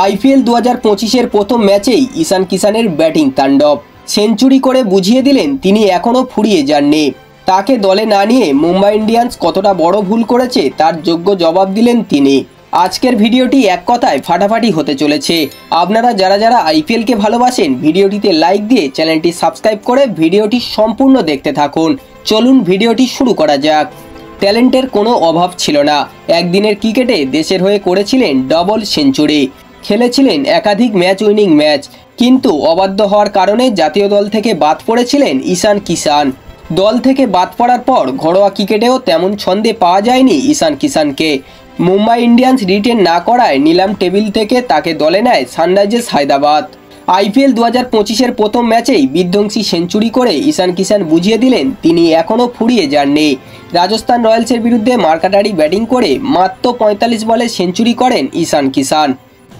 IPL 2025-এর প্রথম ম্যাচেই ঈশান কিষানের batting তাণ্ডব। সেঞ্চুরি করে বুঝিয়ে দিলেন তিনি এখনও ফুরিয়ে যাননি। তাকে দলে না নিয়ে মুম্বাই ইন্ডিয়ান্স কতটা বড় ভুল করেছে তার যোগ্য জবাব দিলেন তিনি। আজকের ভিডিওটি এক কথায় ফাটাফাটি হতে চলেছে। আপনারা যারা যারা আইপিএলকে ভালোবাসেন ভিডিওটিতে লাইক দিয়ে চ্যানেলটি সাবস্ক্রাইব করে ভিডিওটি সম্পূর্ণ দেখতে থাকুন। চলুন ভিডিওটি শুরু করা যাক। ট্যালেন্টের কোনো অভাব ছিল না। একদিনের ক্রিকেটে দেশের হয়ে করেছিলেন ডবল সেঞ্চুরি, খেলেছিলেন একাধিক ম্যাচ উইনিং ম্যাচ, কিন্তু অবাধ্য হওয়ার কারণে জাতীয় দল থেকে বাদ পড়েছিলেন ঈশান কিষান। দল থেকে বাদ পড়ার পর ঘরোয়া ক্রিকেটেও তেমন ছন্দে পাওয়া যায়নি ঈশান কিষানকে। মুম্বাই ইন্ডিয়ান্স রিটেন না করায় নিলাম টেবিল থেকে তাকে দলে নেয় সানরাইজার্স হায়দ্রাবাদ। আইপিএল 2025-এর প্রথম ম্যাচেই বিধ্বংসী সেঞ্চুরি করে ঈশান কিষান বুঝিয়ে দিলেন তিনি এখনও ফুরিয়ে যাননি। রাজস্থান রয়্যালসের বিরুদ্ধে মার্কাটারি ব্যাটিং করে মাত্র 45 বলে সেঞ্চুরি করেন ঈশান কিষান।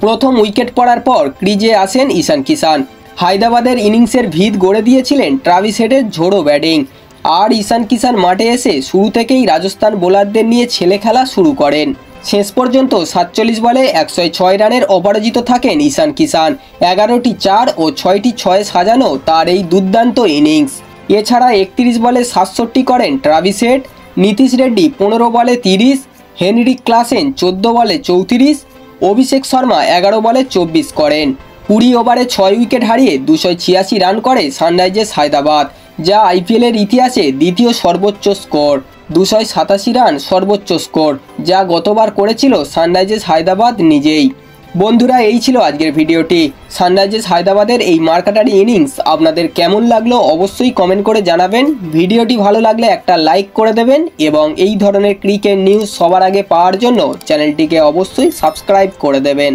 প্রথম উইকেট পড়ার পর ক্রিজে আসেন ঈশান কিষান। হায়দ্রাবাদের ইনিংসের ভিত গড়ে দিয়েছিলেন ট্রাভিস হেডের ঝোড়ো ব্যাটিং। আর ঈশান কিষান মাঠে এসে শুরু থেকেই রাজস্থান বোলারদের নিয়ে ছেলে খেলা শুরু করেন। শেষ পর্যন্ত 47 বলে 106 রানের অপরাজিত থাকেন ঈশান কিষান। 11টি 4 ও 6টি 6 সাজানো তার এই দুর্দান্ত ইনিংস। এছাড়া 31 বলে 67 করেন ট্রাভিস হেড। নীতিশ রেড্ডি 15 বলে 30, হেনরিক ক্লাসেন 14 বলে 34, অভিষেক শর্মা 11 বলে 24 করেন। 20 ওভারে 6 উইকেট হারিয়ে 286 রান করে সানরাইজার্স হায়দ্রাবাদ, যা আইপিএলের ইতিহাসে দ্বিতীয় সর্বোচ্চ স্কোর। 287 রান সর্বোচ্চ স্কোর, যা গতবার করেছিল সানরাইজার্স হায়দ্রাবাদ নিজেই। বন্ধুরা, এই ছিল আজকের ভিডিওটি। সানরাইজার্স হায়দ্রাবাদের এই মার্কাটারি ইনিংস আপনাদের কেমন লাগলো অবশ্যই কমেন্ট করে জানাবেন। ভিডিওটি ভালো লাগলে একটা লাইক করে দেবেন এবং এই ধরনের ক্রিকেট নিউজ সবার আগে পাওয়ার জন্য চ্যানেলটিকে অবশ্যই সাবস্ক্রাইব করে দেবেন।